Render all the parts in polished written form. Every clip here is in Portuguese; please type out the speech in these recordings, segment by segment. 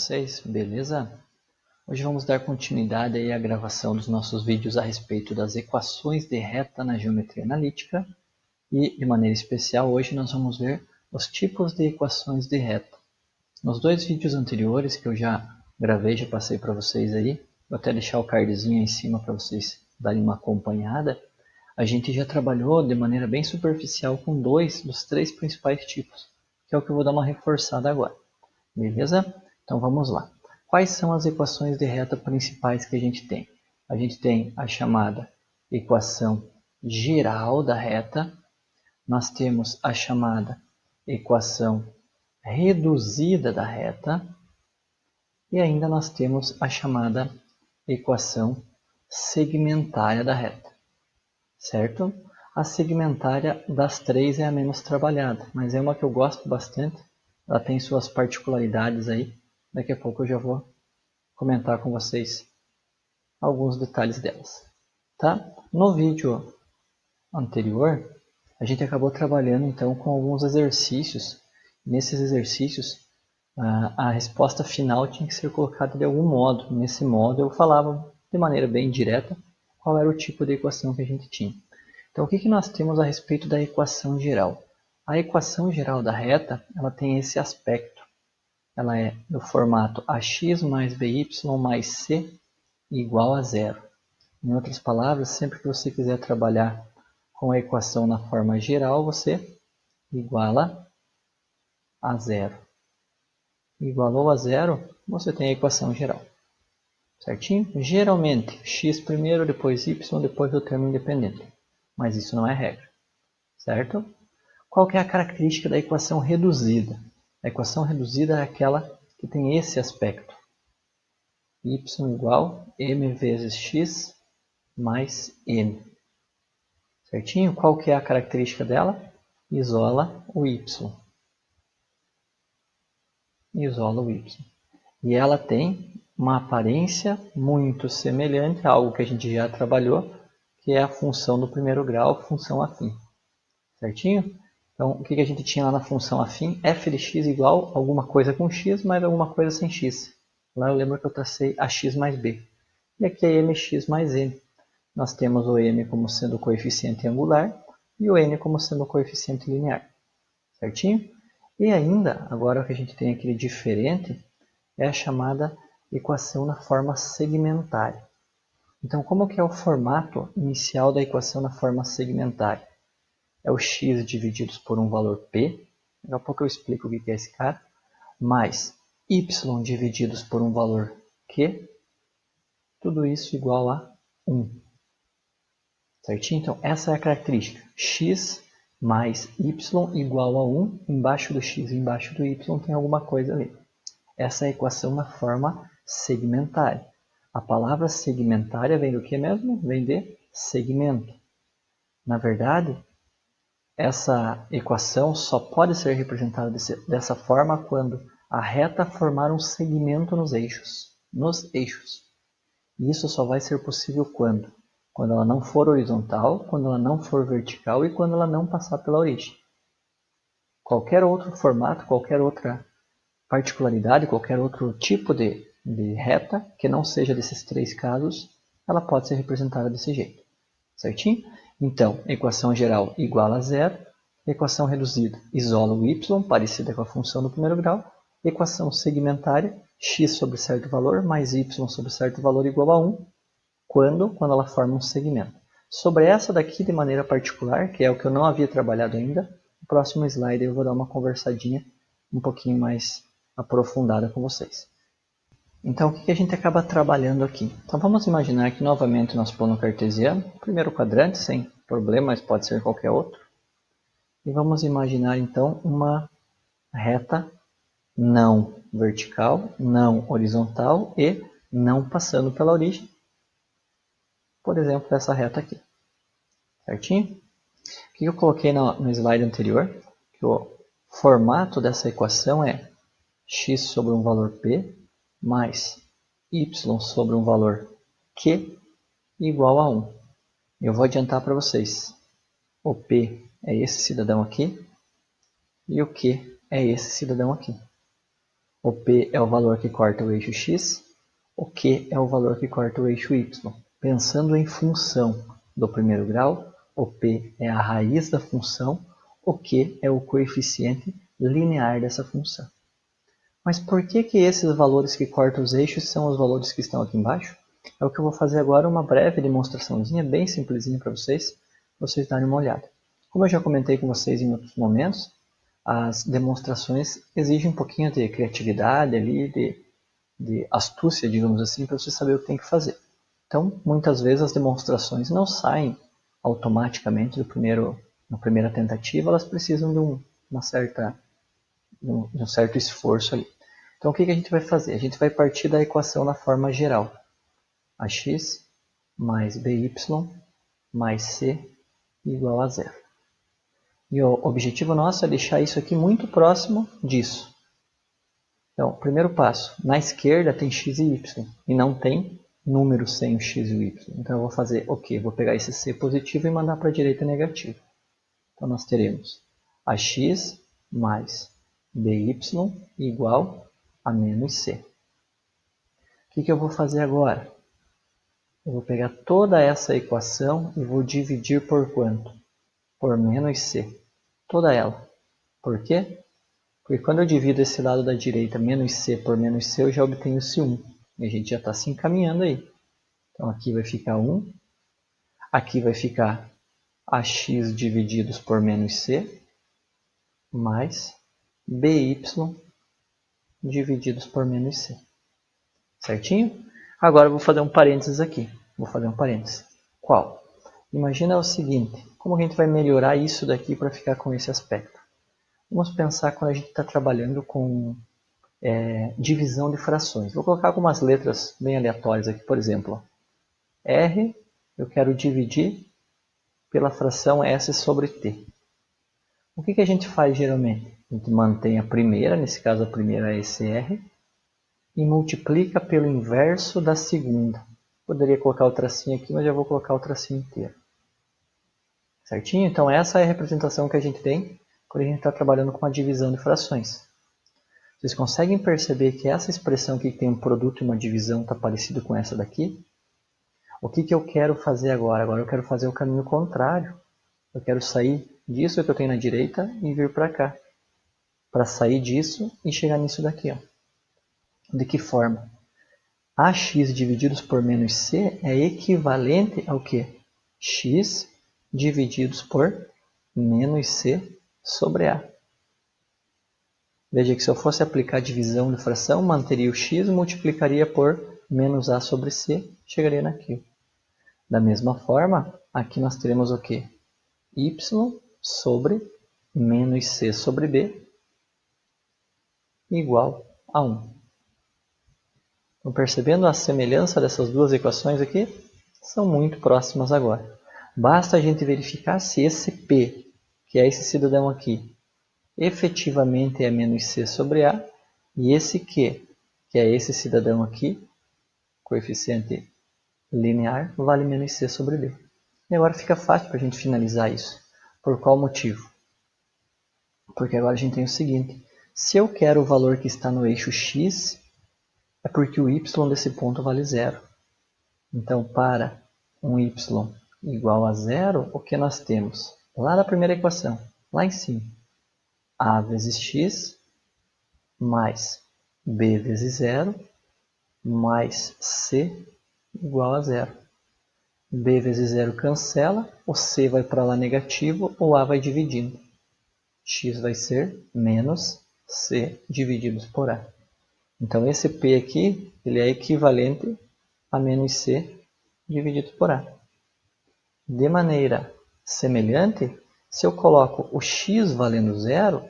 vocês, beleza? Hoje vamos dar continuidade aí à gravação dos nossos vídeos a respeito das equações de reta na geometria analítica e, de maneira especial, hoje nós vamos ver os tipos de equações de reta. Nos dois vídeos anteriores que eu já gravei, já passei para vocês aí, vou até deixar o cardzinho aí em cima para vocês darem uma acompanhada, a gente já trabalhou de maneira bem superficial com dois dos três principais tipos, que é o que eu vou dar uma reforçada agora. Beleza? Então vamos lá. Quais são as equações de reta principais que a gente tem? A gente tem a chamada equação geral da reta, nós temos a chamada equação reduzida da reta e ainda nós temos a chamada equação segmentária da reta, certo? A segmentária das três é a menos trabalhada, mas é uma que eu gosto bastante. Ela tem suas particularidades aí. Daqui a pouco eu já vou comentar com vocês alguns detalhes delas. Tá? No vídeo anterior, a gente acabou trabalhando então com alguns exercícios. Nesses exercícios, a resposta final tinha que ser colocada de algum modo. Nesse modo, eu falava de maneira bem direta qual era o tipo de equação que a gente tinha. Então, o que nós temos a respeito da equação geral? A equação geral da reta, ela tem esse aspecto. Ela é no formato ax mais by mais c igual a zero. Em outras palavras, sempre que você quiser trabalhar com a equação na forma geral, você iguala a zero. Igualou a zero, você tem a equação geral. Certinho? Geralmente, x primeiro, depois y, depois o termo independente. Mas isso não é regra. Certo? Qual que é a característica da equação reduzida? A equação reduzida é aquela que tem esse aspecto. Y igual m vezes x mais n. Certinho? Qual que é a característica dela? Isola o y. Isola o y. E ela tem uma aparência muito semelhante a algo que a gente já trabalhou, que é a função do primeiro grau, função afim. Certinho? Então, o que a gente tinha lá na função afim? F de x igual a alguma coisa com x mais alguma coisa sem x. Lá eu lembro que eu tracei ax mais b. E aqui é mx mais n. Nós temos o m como sendo o coeficiente angular e o n como sendo o coeficiente linear. Certinho? E ainda, agora o que a gente tem aqui de diferente é a chamada equação na forma segmentária. Então, como que é o formato inicial da equação na forma segmentária? É o x divididos por um valor p, daqui a pouco eu explico o que é esse cara, mais y divididos por um valor q, tudo isso igual a 1. Certinho? Então, essa é a característica. X mais y igual a 1, embaixo do x e embaixo do y tem alguma coisa ali. Essa é a equação na forma segmentária. A palavra segmentária vem do que mesmo? Vem de segmento. Na verdade, essa equação só pode ser representada dessa forma quando a reta formar um segmento nos eixos. E isso só vai ser possível quando? Quando ela não for horizontal, quando ela não for vertical e quando ela não passar pela origem. Qualquer outro formato, qualquer outra particularidade, qualquer outro tipo de reta que não seja desses três casos, ela pode ser representada desse jeito. Certinho? Então, equação geral igual a zero, equação reduzida isola o y, parecida com a função do primeiro grau, equação segmentária, x sobre certo valor mais y sobre certo valor igual a 1, quando ela forma um segmento. Sobre essa daqui de maneira particular, que é o que eu não havia trabalhado ainda, no próximo slide eu vou dar uma conversadinha um pouquinho mais aprofundada com vocês. Então, o que a gente acaba trabalhando aqui? Então, vamos imaginar que novamente nós plano cartesiano, primeiro quadrante, sem problema, mas pode ser qualquer outro. E vamos imaginar então uma reta não vertical, não horizontal e não passando pela origem. Por exemplo, essa reta aqui. Certinho? O que eu coloquei no slide anterior? Que o formato dessa equação é x sobre um valor p mais y sobre um valor q igual a 1. Eu vou adiantar para vocês. O p é esse cidadão aqui e o q é esse cidadão aqui. O P é o valor que corta o eixo x, o Q é o valor que corta o eixo y. Pensando em função do primeiro grau, o P é a raiz da função, o Q é o coeficiente linear dessa função. Mas por que esses valores que cortam os eixos são os valores que estão aqui embaixo? É o que eu vou fazer agora, uma breve demonstraçãozinha, bem simplesinha para vocês darem uma olhada. Como eu já comentei com vocês em outros momentos, as demonstrações exigem um pouquinho de criatividade ali, de astúcia, digamos assim, para você saber o que tem que fazer. Então, muitas vezes as demonstrações não saem automaticamente na primeira tentativa, elas precisam de um certo esforço ali. Então, o que a gente vai fazer? A gente vai partir da equação na forma geral. Ax mais by mais c igual a zero. E o objetivo nosso é deixar isso aqui muito próximo disso. Então, primeiro passo, na esquerda tem x e y, e não tem número sem o x e o y. Então, eu vou fazer o quê? Vou pegar esse c positivo e mandar para a direita negativo. Então, nós teremos ax mais by igual a menos c. O que eu vou fazer agora? Eu vou pegar toda essa equação e vou dividir por quanto? Por menos c. Toda ela. Por quê? Porque quando eu divido esse lado da direita, menos c por menos c, eu já obtenho esse 1. E a gente já está se encaminhando aí. Então aqui vai ficar 1. Aqui vai ficar ax divididos por menos c, mais by divididos por menos c. Certinho? Agora eu vou fazer um parênteses aqui. Vou fazer um parênteses. Qual? Imagina o seguinte, como a gente vai melhorar isso daqui para ficar com esse aspecto? Vamos pensar quando a gente está trabalhando com divisão de frações. Vou colocar algumas letras bem aleatórias aqui, por exemplo. R eu quero dividir pela fração S sobre T. O que a gente faz geralmente? A gente mantém a primeira, nesse caso a primeira é esse R, e multiplica pelo inverso da segunda. Poderia colocar o tracinho aqui, mas já vou colocar o tracinho inteiro. Certinho? Então essa é a representação que a gente tem quando a gente está trabalhando com a divisão de frações. Vocês conseguem perceber que essa expressão aqui que tem um produto e uma divisão está parecido com essa daqui? O que eu quero fazer agora? Agora eu quero fazer o caminho contrário. Eu quero sair disso que eu tenho na direita e vir para cá. Para sair disso e chegar nisso daqui. Ó. De que forma? Ax divididos por menos c é equivalente ao que? X divididos por menos c sobre a. Veja que se eu fosse aplicar divisão de fração, manteria o x, multiplicaria por menos a sobre c, chegaria naquilo. Da mesma forma, aqui nós teremos o quê? Y sobre menos c sobre b igual a 1. Estão percebendo a semelhança dessas duas equações aqui? São muito próximas agora. Basta a gente verificar se esse P, que é esse cidadão aqui, efetivamente é menos c sobre a, e esse Q, que é esse cidadão aqui, coeficiente linear, vale menos c sobre b. E agora fica fácil para a gente finalizar isso. Por qual motivo? Porque agora a gente tem o seguinte, se eu quero o valor que está no eixo x, é porque o y desse ponto vale zero. Então, para um y igual a zero, o que nós temos? Lá na primeira equação, lá em cima, a vezes x mais b vezes zero mais c igual a zero. B vezes zero cancela, o c vai para lá negativo, o a vai dividindo. X vai ser menos c divididos por a. Então esse P aqui ele é equivalente a menos c dividido por a. De maneira semelhante, se eu coloco o x valendo zero,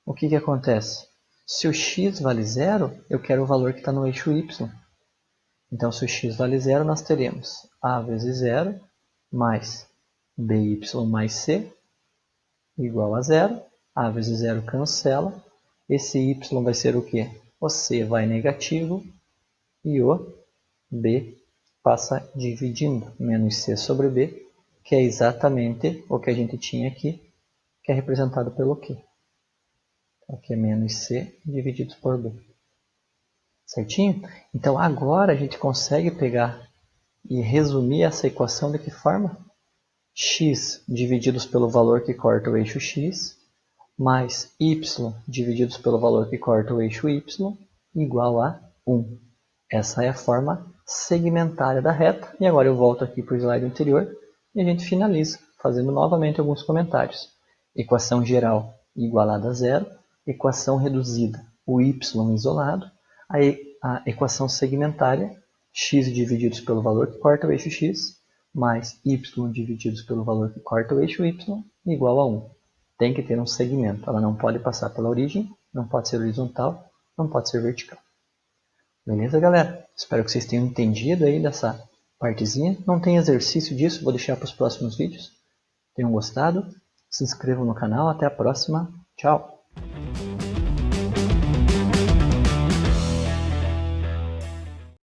o que acontece? Se o x vale zero, eu quero o valor que está no eixo y. Então, se o x vale zero, nós teremos a vezes zero mais by mais c igual a zero. A vezes zero cancela. Esse y vai ser o quê? O c vai negativo e o b passa dividindo. Menos c sobre b, que é exatamente o que a gente tinha aqui, que é representado pelo q. Aqui é menos c dividido por b. Certinho? Então agora a gente consegue pegar e resumir essa equação de que forma? X divididos pelo valor que corta o eixo x, mais y divididos pelo valor que corta o eixo y, igual a 1. Essa é a forma segmentária da reta. E agora eu volto aqui para o slide anterior e a gente finaliza, fazendo novamente alguns comentários. Equação geral igualada a zero, equação reduzida, o y isolado, a equação segmentária, x divididos pelo valor que corta o eixo x, mais y divididos pelo valor que corta o eixo y, igual a 1. Tem que ter um segmento, ela não pode passar pela origem, não pode ser horizontal, não pode ser vertical. Beleza, galera? Espero que vocês tenham entendido aí dessa partezinha. Não tem exercício disso, vou deixar para os próximos vídeos. Tenham gostado, se inscrevam no canal, até a próxima, tchau!